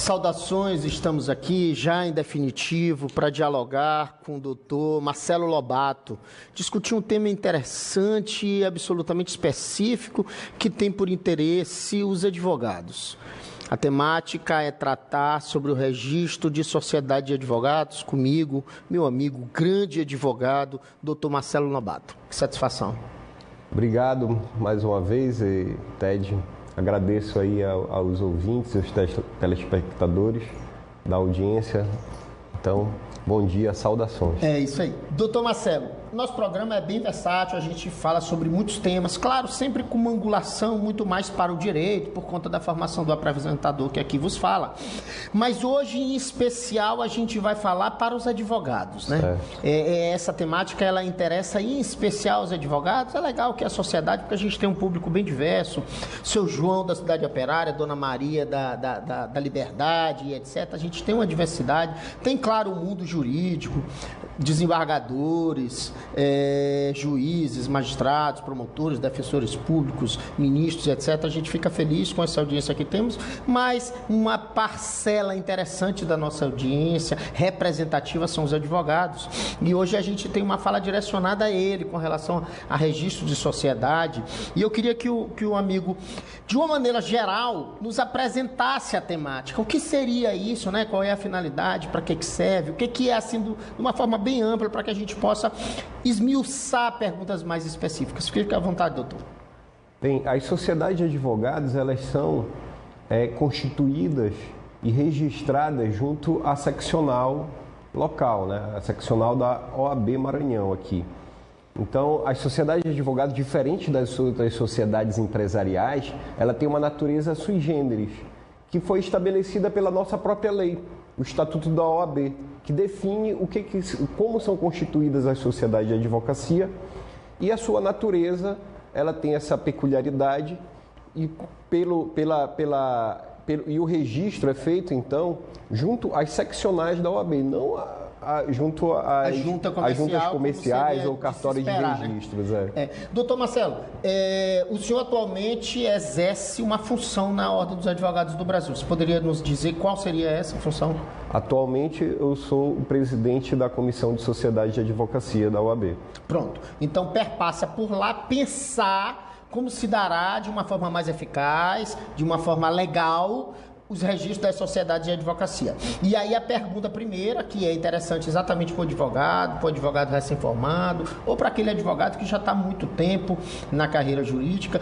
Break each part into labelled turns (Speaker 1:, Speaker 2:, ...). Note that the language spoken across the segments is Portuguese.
Speaker 1: Saudações, estamos aqui já em definitivo para dialogar com o doutor Marcelo Lobato, discutir um tema interessante e absolutamente específico que tem por interesse os advogados. A temática é tratar sobre o registro de sociedade de advogados comigo, meu amigo, grande advogado, doutor Marcelo Lobato. Que satisfação.
Speaker 2: Obrigado mais uma vez, Ted. Agradeço aí aos ouvintes, aos telespectadores da audiência. Então, bom dia, saudações.
Speaker 1: É isso aí. Doutor Marcelo, nosso programa é bem versátil, a gente fala sobre muitos temas, claro, sempre com uma angulação muito mais para o direito, por conta da formação do apresentador que aqui vos fala. Mas hoje, em especial, a gente vai falar para os advogados, né? Essa temática, ela interessa em especial aos advogados. É legal que a sociedade, porque a gente tem um público bem diverso, seu João da Cidade Operária, Dona Maria da Liberdade, etc. A gente tem uma diversidade, tem, claro, o mundo jurídico, desembargadores, juízes, magistrados, promotores, defensores públicos, ministros, etc. A gente fica feliz com essa audiência que temos, mas uma parcela interessante da nossa audiência representativa são os advogados. E hoje a gente tem uma fala direcionada a ele com relação a registro de sociedade. E eu queria que o amigo, de uma maneira geral, nos apresentasse a temática. O que seria isso, né? Qual é a finalidade, para que serve, o que é, assim, de uma forma bem ampla, para que a gente possa esmiuçar perguntas mais específicas. Fique à vontade, doutor.
Speaker 2: Bem, as sociedades de advogados, elas são constituídas e registradas junto à seccional local, né? A seccional da OAB Maranhão aqui. Então, as sociedades de advogados, diferente das outras sociedades empresariais, ela tem uma natureza sui generis, que foi estabelecida pela nossa própria lei, o Estatuto da OAB, que define como são constituídas as sociedades de advocacia, e a sua natureza, ela tem essa peculiaridade, e, e o registro é feito, então, junto às seccionais da OAB, não junto às juntas comerciais ou cartórios de registros.
Speaker 1: Né? Doutor Marcelo, o senhor atualmente exerce uma função na Ordem dos Advogados do Brasil. Você poderia nos dizer qual seria essa função?
Speaker 2: Atualmente eu sou o presidente da Comissão de Sociedade de Advocacia da OAB.
Speaker 1: Pronto. Então perpassa por lá pensar como se dará de uma forma mais eficaz, de uma forma legal, os registros das sociedades de advocacia. E aí a pergunta primeira, que é interessante exatamente para o advogado recém-formado, ou para aquele advogado que já está há muito tempo na carreira jurídica,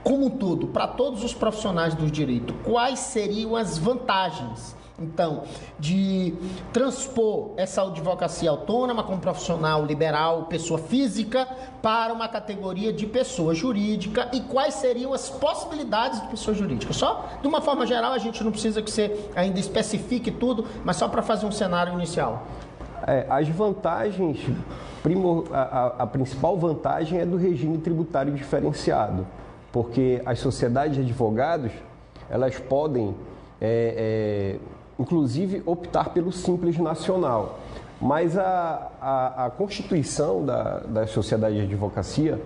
Speaker 1: como um todo, para todos os profissionais do direito, quais seriam as vantagens, então, de transpor essa advocacia autônoma como profissional liberal, pessoa física, para uma categoria de pessoa jurídica, e quais seriam as possibilidades de pessoa jurídica? Só de uma forma geral, a gente não precisa que você ainda especifique tudo, mas só para fazer um cenário inicial.
Speaker 2: As vantagens, a principal vantagem é do regime tributário diferenciado, porque as sociedades de advogados, elas podem inclusive optar pelo Simples Nacional. Mas a constituição da sociedade de advocacia,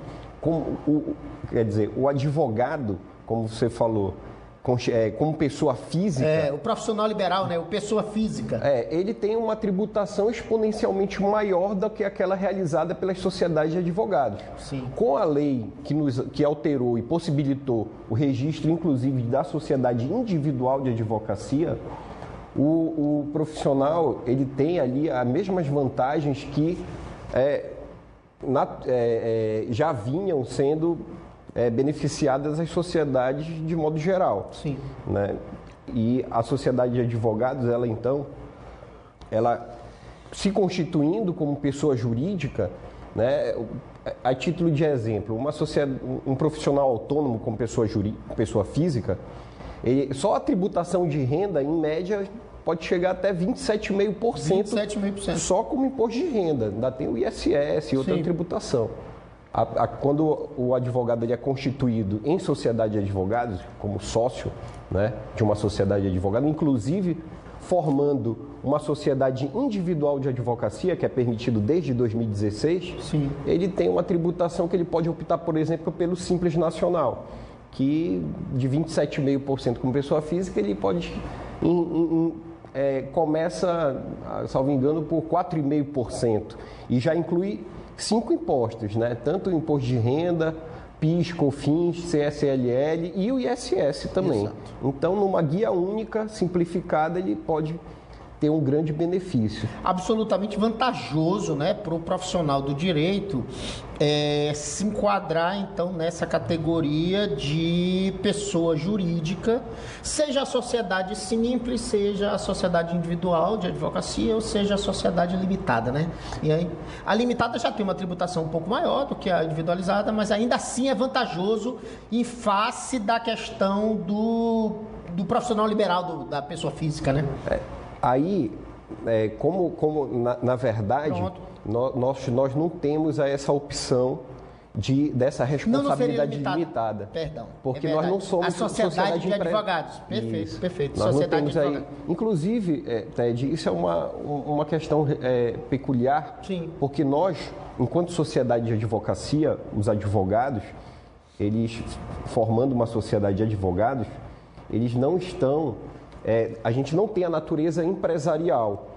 Speaker 2: quer dizer, o advogado, como você falou, como pessoa física...
Speaker 1: o profissional liberal, né? O pessoa física.
Speaker 2: Ele tem uma tributação exponencialmente maior do que aquela realizada pelas sociedades de advogados.
Speaker 1: Sim.
Speaker 2: Com a lei que alterou e possibilitou o registro, inclusive, da sociedade individual de advocacia, o profissional, ele tem ali as mesmas vantagens que já vinham sendo beneficiadas as sociedades de modo geral.
Speaker 1: Sim.
Speaker 2: Né? E a sociedade de advogados, ela se constituindo como pessoa jurídica, né? A título de exemplo, um profissional autônomo como pessoa física, só a tributação de renda, em média, pode chegar até 27,5%.
Speaker 1: 27,5%.
Speaker 2: Só como imposto de renda. Ainda tem o ISS e outra tributação. Quando o advogado ele é constituído em sociedade de advogados, como sócio, né, de uma sociedade de advogados, inclusive formando uma sociedade individual de advocacia, que é permitido desde 2016,
Speaker 1: Sim.
Speaker 2: ele tem uma tributação que ele pode optar, por exemplo, pelo Simples Nacional, que de 27,5% como pessoa física, ele pode começa, salvo engano, por 4,5% e já inclui 5 impostos, né? Tanto o imposto de renda, PIS, COFINS, CSLL e o ISS também.
Speaker 1: Exato.
Speaker 2: Então, numa guia única, simplificada, ele pode ter um grande benefício.
Speaker 1: Absolutamente vantajoso, né, para o profissional do direito se enquadrar, então, nessa categoria de pessoa jurídica, seja a sociedade simples, seja a sociedade individual de advocacia, ou seja a sociedade limitada, né? E aí, a limitada já tem uma tributação um pouco maior do que a individualizada, mas ainda assim é vantajoso em face da questão do profissional liberal, da pessoa física, né?
Speaker 2: Aí, na verdade, nós não temos essa opção dessa responsabilidade limitada.
Speaker 1: Perdão.
Speaker 2: Porque nós não somos
Speaker 1: a sociedade de advogados. Perfeito,
Speaker 2: Isso.
Speaker 1: perfeito.
Speaker 2: Nós
Speaker 1: Sociedade
Speaker 2: não temos
Speaker 1: de
Speaker 2: aí.
Speaker 1: advogados.
Speaker 2: Inclusive, Ted, isso é uma questão peculiar,
Speaker 1: Sim.
Speaker 2: porque nós, enquanto sociedade de advocacia, os advogados, eles formando uma sociedade de advogados, eles não estão. A gente não tem a natureza empresarial.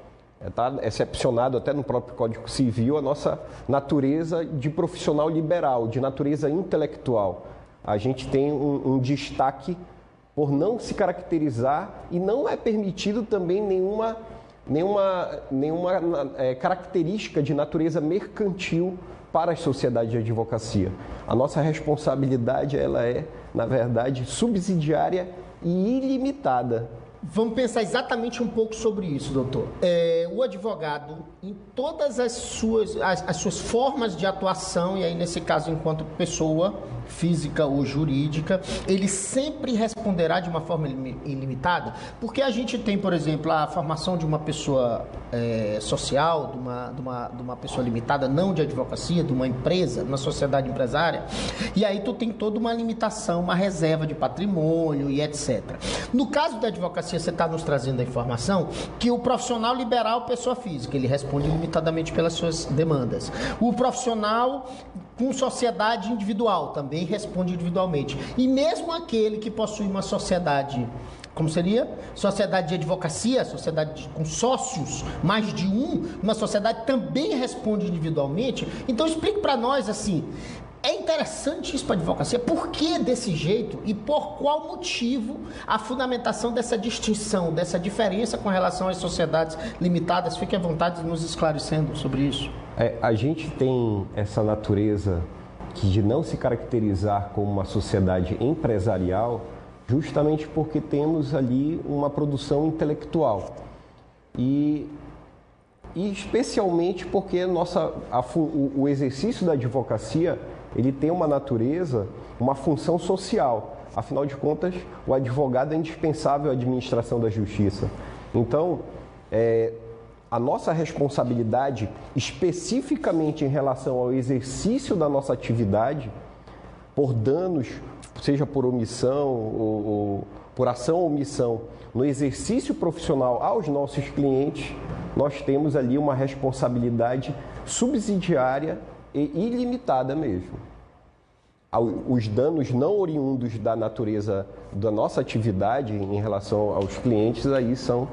Speaker 2: Está excepcionado até no próprio Código Civil a nossa natureza de profissional liberal, de natureza intelectual. A gente tem um destaque por não se caracterizar e não é permitido também nenhuma característica de natureza mercantil para as sociedades de advocacia. A nossa responsabilidade ela é, na verdade, subsidiária e ilimitada.
Speaker 1: Vamos pensar exatamente um pouco sobre isso, doutor. O advogado, em todas as suas formas de atuação, e aí nesse caso enquanto pessoa física ou jurídica, ele sempre responderá de uma forma ilimitada, porque a gente tem, por exemplo, a formação de uma pessoa social, de uma pessoa limitada, não de advocacia, de uma empresa, uma sociedade empresária, e aí tu tem toda uma limitação, uma reserva de patrimônio e etc. No caso da advocacia, você está nos trazendo a informação que o profissional liberal, pessoa física, ele responde limitadamente pelas suas demandas. O profissional com sociedade individual também responde individualmente. E mesmo aquele que possui uma sociedade, como seria? Sociedade de advocacia, sociedade com sócios, mais de um, uma sociedade também responde individualmente. Então explique para nós assim, é interessante isso para a advocacia? Por que desse jeito e por qual motivo a fundamentação dessa distinção, dessa diferença com relação às sociedades limitadas? Fique à vontade de nos esclarecendo sobre isso.
Speaker 2: A gente tem essa natureza de não se caracterizar como uma sociedade empresarial justamente porque temos ali uma produção intelectual e especialmente porque o exercício da advocacia ele tem uma natureza, uma função social. Afinal de contas, o advogado é indispensável à administração da justiça. Então, a nossa responsabilidade, especificamente em relação ao exercício da nossa atividade, por danos, seja por omissão ou por ação ou omissão, no exercício profissional aos nossos clientes, nós temos ali uma responsabilidade subsidiária e ilimitada mesmo. Os danos não oriundos da natureza da nossa atividade em relação aos clientes, aí são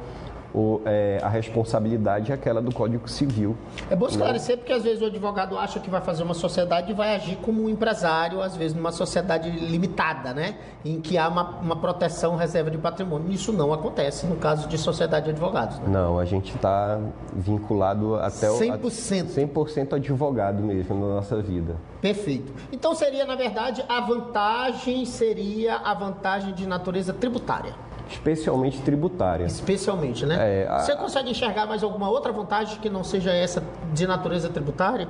Speaker 2: a responsabilidade é aquela do Código Civil.
Speaker 1: É bom esclarecer, porque às vezes o advogado acha que vai fazer uma sociedade e vai agir como um empresário, às vezes numa sociedade limitada, né? Em que há uma proteção, reserva de patrimônio. Isso não acontece no caso de sociedade de advogados, né?
Speaker 2: Não, a gente está vinculado até
Speaker 1: 100%.
Speaker 2: 100% advogado mesmo na nossa vida.
Speaker 1: Perfeito. Então seria, na verdade, a vantagem de natureza tributária.
Speaker 2: Especialmente tributária.
Speaker 1: Especialmente, né? Você consegue enxergar mais alguma outra vantagem que não seja essa de natureza tributária?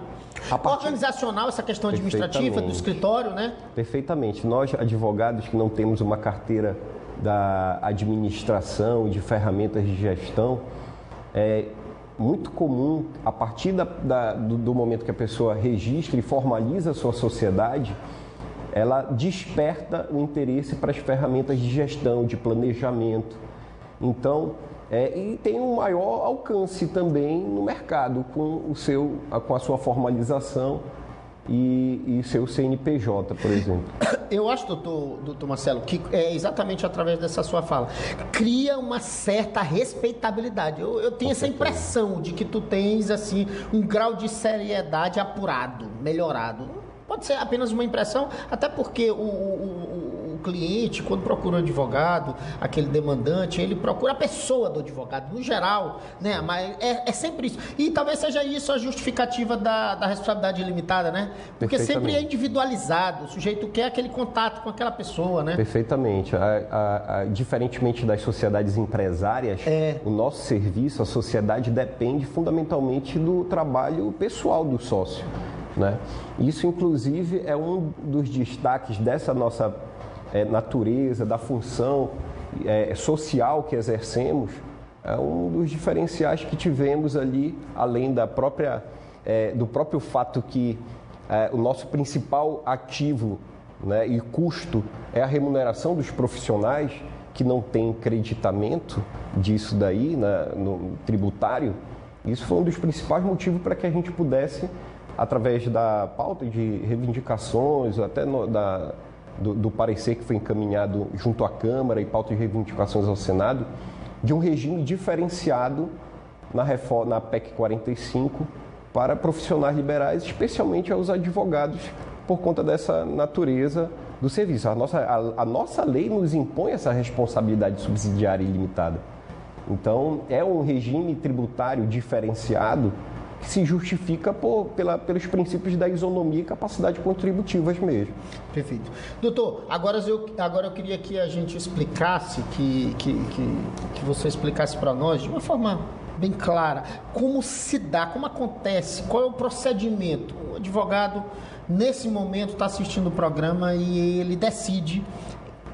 Speaker 1: Organizacional, essa questão administrativa do escritório, né?
Speaker 2: Perfeitamente. Nós, advogados que não temos uma carteira da administração, de ferramentas de gestão, é muito comum, a partir do momento que a pessoa registra e formaliza a sua sociedade, ela desperta o interesse para as ferramentas de gestão, de planejamento. Então, e tem um maior alcance também no mercado com a sua formalização e seu CNPJ, por exemplo.
Speaker 1: Eu acho, doutor Marcelo, que é exatamente através dessa sua fala, cria uma certa respeitabilidade. Eu tenho essa impressão de que tu tens, assim, um grau de seriedade apurado, melhorado. Pode ser apenas uma impressão, até porque o cliente, quando procura um advogado, aquele demandante, ele procura a pessoa do advogado, no geral, né? Mas é sempre isso. E talvez seja isso a justificativa da responsabilidade ilimitada, né? Porque sempre é individualizado, o sujeito quer aquele contato com aquela pessoa, né?
Speaker 2: Perfeitamente. Diferentemente das sociedades empresárias, o nosso serviço, a sociedade, depende fundamentalmente do trabalho pessoal do sócio, né? Isso, inclusive, é um dos destaques dessa nossa natureza, da função social que exercemos, é um dos diferenciais que tivemos ali, além da do próprio fato que o nosso principal ativo, né, e custo é a remuneração dos profissionais, que não tem creditamento disso daí, né, no tributário. Isso foi um dos principais motivos para que a gente pudesse, através da pauta de reivindicações, até do parecer que foi encaminhado junto à Câmara e pauta de reivindicações ao Senado, de um regime diferenciado na PEC 45 para profissionais liberais, especialmente aos advogados, por conta dessa natureza do serviço. A nossa lei nos impõe essa responsabilidade subsidiária ilimitada. Então, é um regime tributário diferenciado que se justifica pelos princípios da isonomia e capacidade contributivas mesmo.
Speaker 1: Perfeito. Doutor, agora eu queria que a gente explicasse, que você explicasse para nós, de uma forma bem clara, como se dá, como acontece, qual é o procedimento. O advogado, nesse momento, está assistindo o programa e ele decide,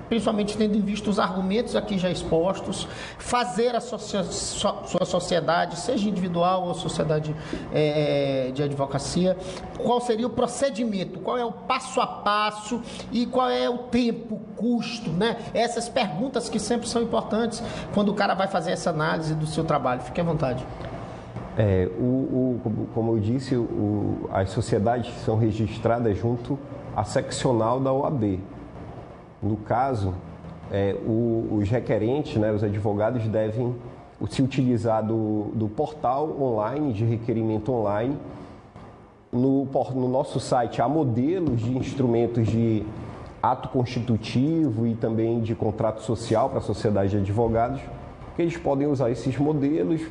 Speaker 1: principalmente tendo em vista os argumentos aqui já expostos, fazer a sua sociedade, seja individual ou sociedade de advocacia. Qual seria o procedimento, qual é o passo a passo e qual é o tempo, custo, né? Essas perguntas que sempre são importantes quando o cara vai fazer essa análise do seu trabalho. Fique à vontade.
Speaker 2: Como eu disse, as sociedades são registradas junto à seccional da OAB. No caso, os requerentes, né, os advogados devem se utilizar do portal online, de requerimento online. No nosso site há modelos de instrumentos de ato constitutivo e também de contrato social para a sociedade de advogados, que eles podem usar esses modelos.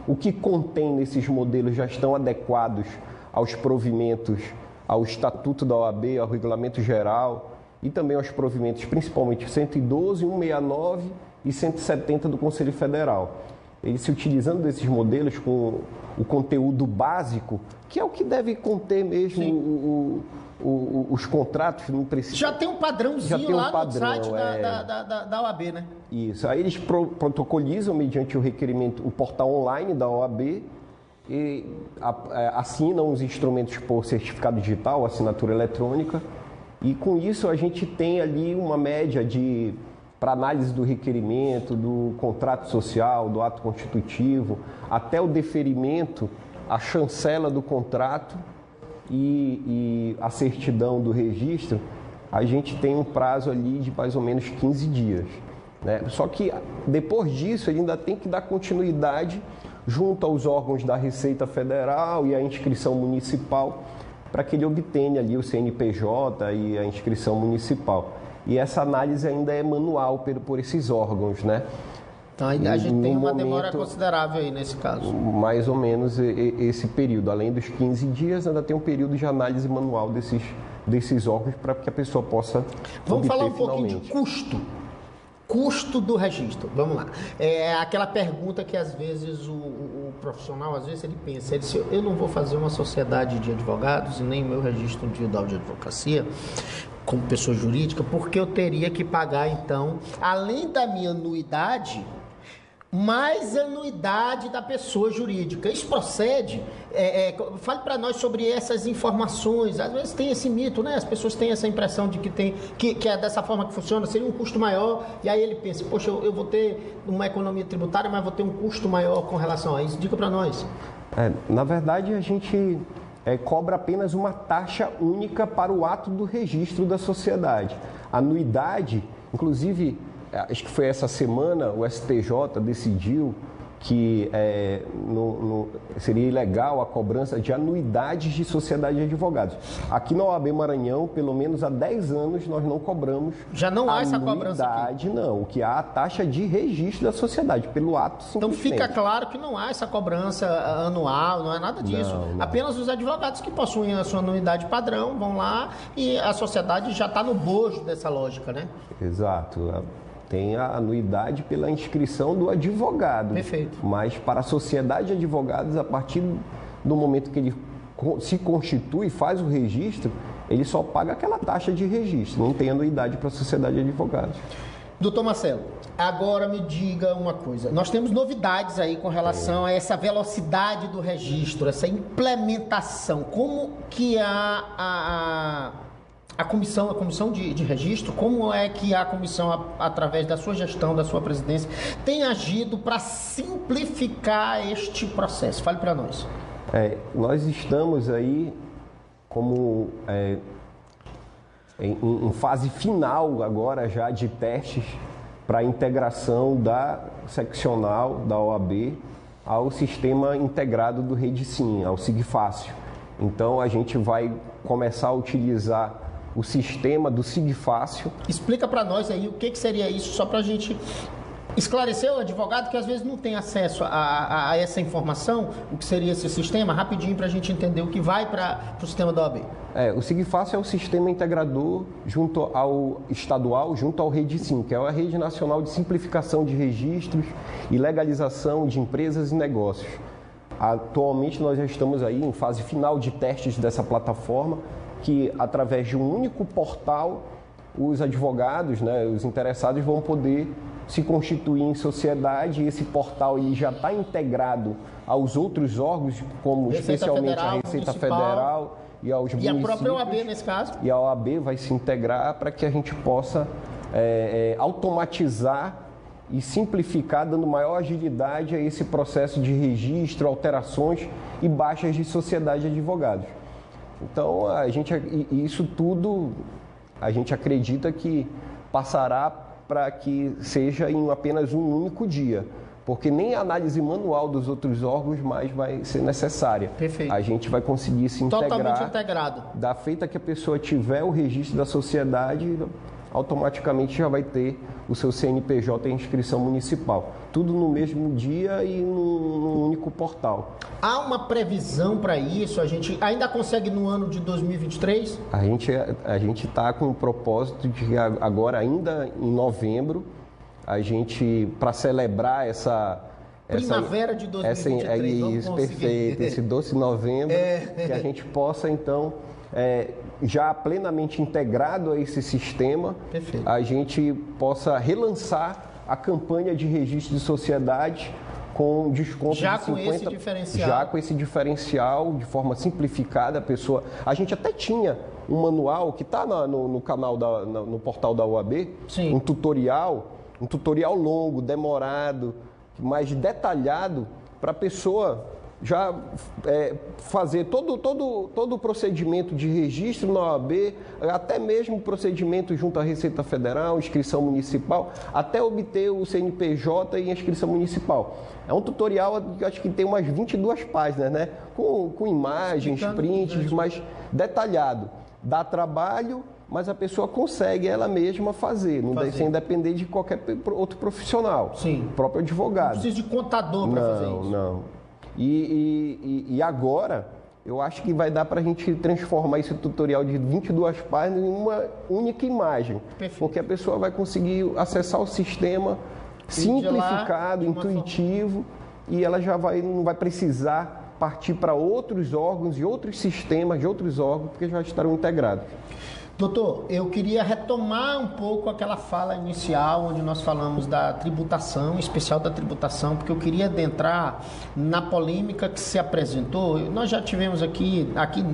Speaker 2: O que contém nesses modelos já estão adequados aos provimentos, ao Estatuto da OAB, ao Regulamento Geral, e também aos provimentos, principalmente 112, 169 e 170 do Conselho Federal. Eles se utilizando desses modelos com o conteúdo básico, que é o que deve conter mesmo os contratos. Não precisa...
Speaker 1: Já tem um padrãozinho lá no site da OAB, né?
Speaker 2: Isso. Aí eles protocolizam mediante o requerimento, o portal online da OAB, e assinam os instrumentos por certificado digital, assinatura eletrônica. E com isso a gente tem ali uma média para análise do requerimento, do contrato social, do ato constitutivo, até o deferimento, a chancela do contrato e a certidão do registro, a gente tem um prazo ali de mais ou menos 15 dias. Né? Só que depois disso ele ainda tem que dar continuidade junto aos órgãos da Receita Federal e a inscrição municipal, para que ele obtenha ali o CNPJ e a inscrição municipal. E essa análise ainda é manual por esses órgãos, né?
Speaker 1: Então a gente tem uma demora considerável aí nesse caso.
Speaker 2: Mais ou menos esse período. Além dos 15 dias, ainda tem um período de análise manual desses órgãos para que a pessoa possa
Speaker 1: Vamos falar um
Speaker 2: finalmente.
Speaker 1: Pouquinho de custo. Custo do registro, vamos lá. É aquela pergunta que às vezes o profissional, às vezes ele pensa, ele diz, eu não vou fazer uma sociedade de advogados e nem o meu registro individual de advocacia como pessoa jurídica, porque eu teria que pagar então, além da minha anuidade, mais anuidade da pessoa jurídica. Isso procede? Fale para nós sobre essas informações. Às vezes tem esse mito, né? As pessoas têm essa impressão de que é dessa forma que funciona, seria um custo maior, e aí ele pensa, poxa, eu vou ter uma economia tributária, mas vou ter um custo maior com relação a isso. Diga para nós.
Speaker 2: Na verdade, a gente cobra apenas uma taxa única para o ato do registro da sociedade. A anuidade, inclusive, acho que foi essa semana, o STJ decidiu que seria ilegal a cobrança de anuidades de sociedade de advogados. Aqui na OAB Maranhão, pelo menos há 10 anos, nós não cobramos.
Speaker 1: Já não há essa cobrança aqui?
Speaker 2: Não. O que há é a taxa de registro da sociedade, pelo ato simplesmente.
Speaker 1: Então fica claro que não há essa cobrança anual, não é nada disso.
Speaker 2: Não.
Speaker 1: Apenas os advogados que possuem a sua anuidade padrão vão lá e a sociedade já está no bojo dessa lógica, né?
Speaker 2: Exato. Tem a anuidade pela inscrição do advogado.
Speaker 1: Perfeito.
Speaker 2: Mas para a sociedade de advogados, a partir do momento que ele se constitui e faz o registro, ele só paga aquela taxa de registro, não tem anuidade para a sociedade de advogados.
Speaker 1: Doutor Marcelo, agora me diga uma coisa. Nós temos novidades aí com relação a essa velocidade do registro, essa implementação. Como que a comissão de registro, como é que a comissão, através da sua gestão, da sua presidência, tem agido para simplificar este processo? Fale para nós.
Speaker 2: Nós estamos aí como em fase final agora já de testes para a integração da seccional da OAB ao sistema integrado do REDSIM, ao SIGFácil. Então a gente vai começar a utilizar o sistema do SIGFácil.
Speaker 1: Explica para nós aí o que seria isso, só para a gente esclarecer o advogado que às vezes não tem acesso a essa informação, o que seria esse sistema, rapidinho para a gente entender o que vai para o sistema da OAB.
Speaker 2: O SIGFácil é o sistema integrador junto ao estadual, junto ao REDSIM, que é a Rede Nacional de Simplificação de Registros e Legalização de Empresas e Negócios. Atualmente nós já estamos aí em fase final de testes dessa plataforma, que através de um único portal, os advogados, os interessados vão poder se constituir em sociedade, e esse portal ele já está integrado aos outros órgãos, como especialmente a Receita Federal e aos municípios.
Speaker 1: E a própria OAB nesse caso?
Speaker 2: E a OAB vai se integrar para que a gente possa automatizar e simplificar, dando maior agilidade a esse processo de registro, alterações e baixas de sociedade de advogados. Então, isso tudo a gente acredita que passará para que seja em apenas um único dia, porque nem a análise manual dos outros órgãos mais vai ser necessária.
Speaker 1: Perfeito.
Speaker 2: A gente vai conseguir se integrar.
Speaker 1: Totalmente integrado.
Speaker 2: Da feita que a pessoa tiver o registro da sociedade, automaticamente já vai ter o seu CNPJ e inscrição municipal. Tudo no mesmo dia e num único portal.
Speaker 1: Há uma previsão para isso? A gente ainda consegue no ano de 2023?
Speaker 2: A gente está com o propósito de agora, ainda em novembro, a gente, para celebrar
Speaker 1: Primavera de 2023.
Speaker 2: Isso, perfeito. Esse doce novembro, que a gente possa, então, já plenamente integrado a esse sistema,
Speaker 1: perfeito,
Speaker 2: a gente possa relançar a campanha de registro de sociedade com desconto
Speaker 1: já
Speaker 2: de 50%.
Speaker 1: Com esse diferencial.
Speaker 2: Já com esse diferencial, de forma simplificada, a gente até tinha um manual que está no canal, no portal da OAB,
Speaker 1: sim,
Speaker 2: um tutorial longo, demorado, mais detalhado, para a pessoa já fazer todo o procedimento de registro na OAB, até mesmo o procedimento junto à Receita Federal, inscrição municipal, até obter o CNPJ e a inscrição municipal. É um tutorial que acho que tem umas 22 páginas, né? Com imagens, prints, mas detalhado. Dá trabalho, mas a pessoa consegue ela mesma fazer, sem depender de qualquer outro profissional.
Speaker 1: Sim.
Speaker 2: O próprio advogado.
Speaker 1: Não precisa de contador para fazer isso.
Speaker 2: Não. E agora, eu acho que vai dar para a gente transformar esse tutorial de 22 páginas em uma única imagem.
Speaker 1: Perfeito.
Speaker 2: Porque a pessoa vai conseguir acessar o sistema simplificado, intuitivo, e ela já não vai precisar partir para outros órgãos e outros sistemas de outros órgãos, porque já estarão integrados.
Speaker 1: Doutor, eu queria retomar um pouco aquela fala inicial, onde nós falamos da tributação, especial da tributação, porque eu queria adentrar na polêmica que se apresentou. Nós já tivemos aqui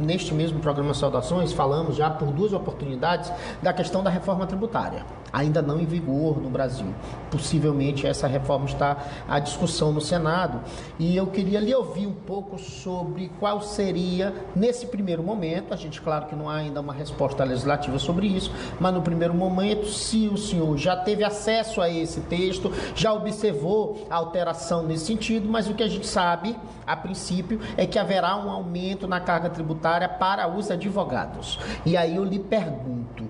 Speaker 1: neste mesmo programa Saudações, falamos já por 2 oportunidades da questão da reforma tributária. ainda não em vigor no Brasil. Possivelmente essa reforma está à discussão no Senado. E eu queria lhe ouvir um pouco sobre qual seria, nesse primeiro momento, a gente, claro que não há ainda uma resposta legislativa sobre isso, mas no primeiro momento, se o senhor já teve acesso a esse texto, já observou a alteração nesse sentido, mas o que a gente sabe, a princípio, é que haverá um aumento na carga tributária para os advogados. E aí eu lhe pergunto,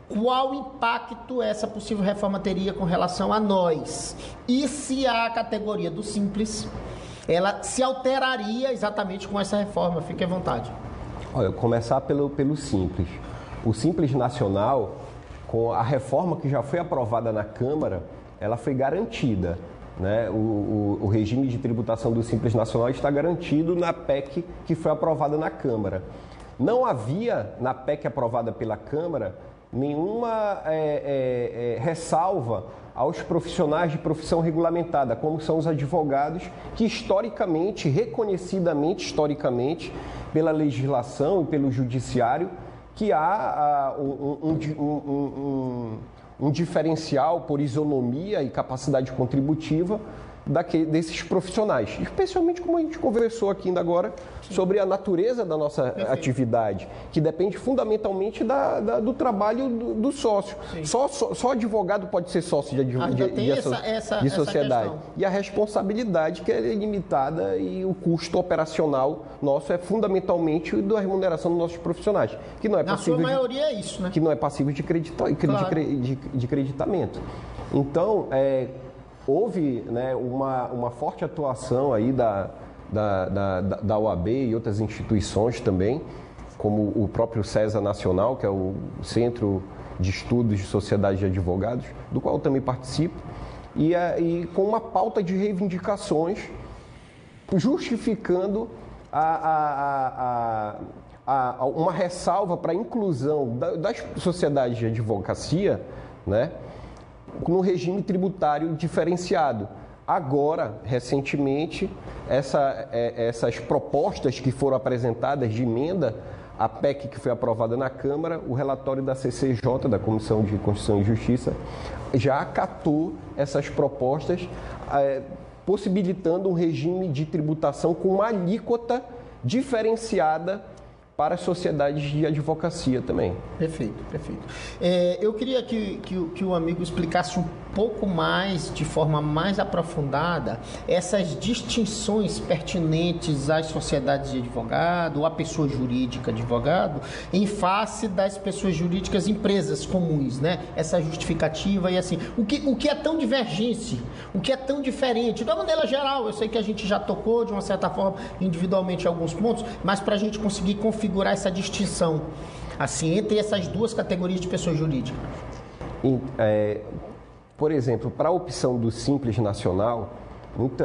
Speaker 1: qual impacto essa possível reforma teria com relação a nós? E se a categoria do Simples, ela se alteraria exatamente com essa reforma? Fique à vontade.
Speaker 2: Olha, começar pelo Simples. O Simples Nacional, com a reforma que já foi aprovada na Câmara, ela foi garantida, né? O regime de tributação do Simples Nacional está garantido na PEC que foi aprovada na Câmara. Não havia, na PEC aprovada pela Câmara, nenhuma ressalva aos profissionais de profissão regulamentada, como são os advogados, que historicamente, reconhecidamente historicamente, pela legislação e pelo judiciário, que há um diferencial por isonomia e capacidade contributiva desses profissionais, especialmente como a gente conversou aqui ainda agora, sim, sobre a natureza da nossa atividade, que depende fundamentalmente do trabalho do sócio. Só advogado pode ser sócio de sociedade. E a responsabilidade que é limitada e o custo operacional nosso é fundamentalmente da remuneração dos nossos profissionais, que não é passível.
Speaker 1: Na sua maioria é isso, né?
Speaker 2: Que não é passível de creditamento. Então, houve, né, uma forte atuação aí da OAB e outras instituições também, como o próprio CESA Nacional, que é o Centro de Estudos de Sociedade de Advogados, do qual eu também participo, e com uma pauta de reivindicações justificando uma ressalva para a inclusão das sociedades de advocacia, né, no regime tributário diferenciado. Agora, recentemente, essas propostas que foram apresentadas de emenda à PEC que foi aprovada na Câmara, o relatório da CCJ, da Comissão de Constituição e Justiça, já acatou essas propostas, possibilitando um regime de tributação com uma alíquota diferenciada para as sociedades de advocacia também.
Speaker 1: Perfeito. Eu queria que o amigo explicasse um pouco mais, de forma mais aprofundada, essas distinções pertinentes às sociedades de advogado ou à pessoa jurídica advogado em face das pessoas jurídicas empresas comuns, né? Essa justificativa e assim, o que é tão divergente, o que é tão diferente, de uma maneira geral. Eu sei que a gente já tocou de uma certa forma individualmente alguns pontos, mas para a gente conseguir configurar essa distinção assim entre essas duas categorias de pessoas jurídicas.
Speaker 2: Por exemplo, para a opção do Simples Nacional,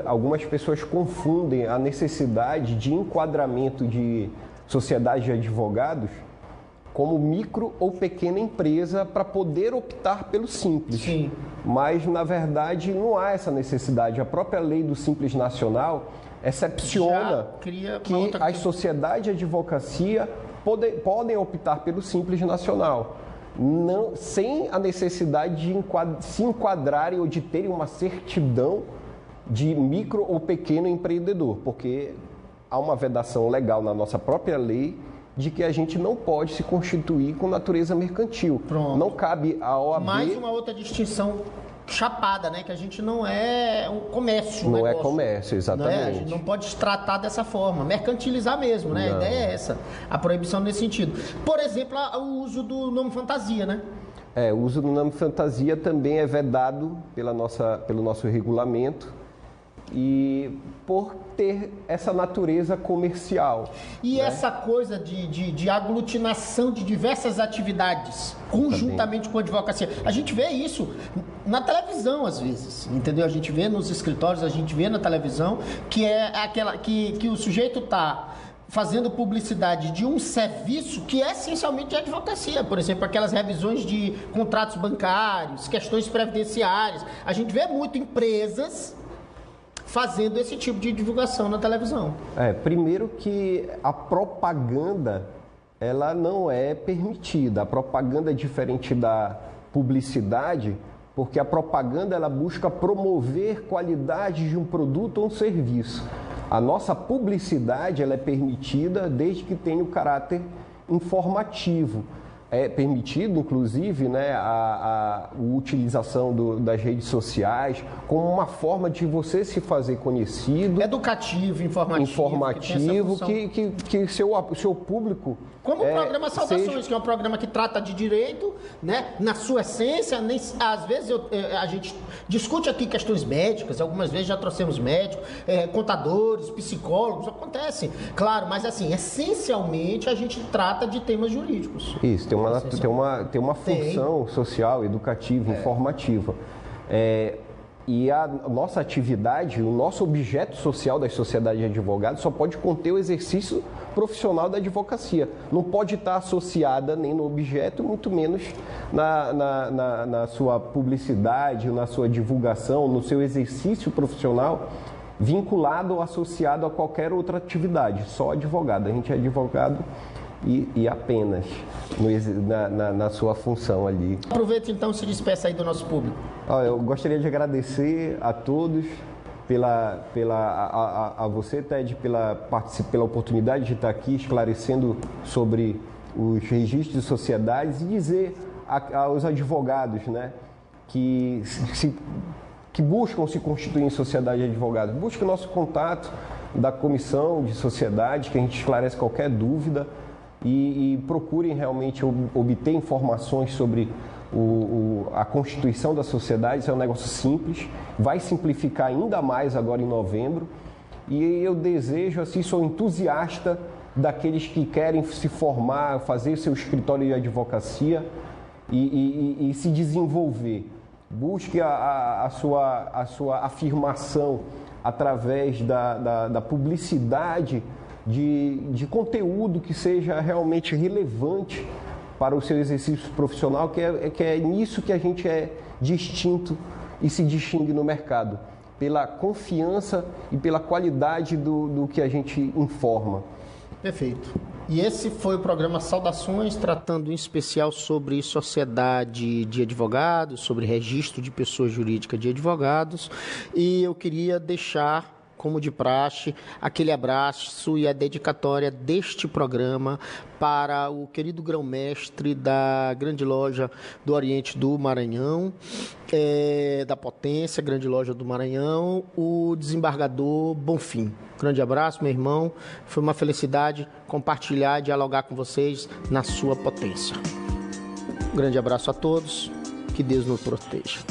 Speaker 2: algumas pessoas confundem a necessidade de enquadramento de sociedade de advogados como micro ou pequena empresa para poder optar pelo Simples.
Speaker 1: Sim.
Speaker 2: Mas, na verdade, não há essa necessidade. A própria lei do Simples Nacional excepciona que as sociedades de advocacia podem optar pelo Simples Nacional, não, sem a necessidade de se enquadrarem ou de terem uma certidão de micro ou pequeno empreendedor, porque há uma vedação legal na nossa própria lei de que a gente não pode se constituir com natureza mercantil.
Speaker 1: Pronto.
Speaker 2: Não cabe à OAB...
Speaker 1: Mais uma outra distinção chapada, né? Que a gente não é um comércio.
Speaker 2: Não é comércio, exatamente.
Speaker 1: Não é? A gente não pode tratar dessa forma, mercantilizar mesmo, né? Não. A ideia é essa, a proibição nesse sentido. Por exemplo, o uso do nome fantasia, né?
Speaker 2: O uso do nome fantasia também é vedado pelo nosso regulamento e por ter essa natureza comercial.
Speaker 1: E né? Essa coisa de aglutinação de diversas atividades, conjuntamente com a advocacia. A gente vê isso na televisão, às vezes, entendeu? A gente vê nos escritórios, a gente vê na televisão, que é aquela que o sujeito está fazendo publicidade de um serviço que é essencialmente de advocacia. Por exemplo, aquelas revisões de contratos bancários, questões previdenciárias. A gente vê muito empresas fazendo esse tipo de divulgação na televisão.
Speaker 2: Primeiro que a propaganda, ela não é permitida. A propaganda é diferente da publicidade, porque a propaganda ela busca promover qualidade de um produto ou um serviço. A nossa publicidade ela é permitida desde que tenha o caráter informativo. É permitido, inclusive, né, a utilização das redes sociais como uma forma de você se fazer conhecido.
Speaker 1: Educativo,
Speaker 2: informativo, que seu público...
Speaker 1: Como o programa Saudações, que é um programa que trata de direito, né, na sua essência. Às vezes a gente discute aqui questões médicas, algumas vezes já trouxemos médicos, contadores, psicólogos, acontece, claro, mas assim, essencialmente a gente trata de temas jurídicos.
Speaker 2: Isso, tem uma função social, educativa, informativa. E a nossa atividade, o nosso objeto social das sociedades de advogados só pode conter o exercício profissional da advocacia. Não pode estar associada nem no objeto, muito menos na sua publicidade, na sua divulgação, no seu exercício profissional, vinculado ou associado a qualquer outra atividade. Só advogado. A gente é advogado e apenas na sua função ali.
Speaker 1: Aproveita então e se despeça aí do nosso público.
Speaker 2: Eu gostaria de agradecer a todos, a você, Ted, pela oportunidade de estar aqui esclarecendo sobre os registros de sociedades e dizer aos advogados, né, que buscam se constituir em sociedade de advogados, busquem o nosso contato da comissão de sociedade, que a gente esclarece qualquer dúvida e procurem realmente obter informações sobre a constituição da sociedade. Isso é um negócio simples, vai simplificar ainda mais agora em novembro, e eu desejo, assim, sou entusiasta daqueles que querem se formar, fazer seu escritório de advocacia e se desenvolver. Busque a sua afirmação através da publicidade de conteúdo que seja realmente relevante para o seu exercício profissional, que é nisso que a gente é distinto e se distingue no mercado, pela confiança e pela qualidade do que a gente informa.
Speaker 1: Perfeito. E esse foi o programa Saudações, tratando em especial sobre sociedade de advogados, sobre registro de pessoas jurídicas de advogados, e eu queria deixar, como de praxe, aquele abraço e a dedicatória deste programa para o querido grão-mestre da Grande Loja do Oriente do Maranhão, da Potência, Grande Loja do Maranhão, o desembargador Bonfim. Grande abraço, meu irmão. Foi uma felicidade compartilhar e dialogar com vocês na sua potência. Grande abraço a todos. Que Deus nos proteja.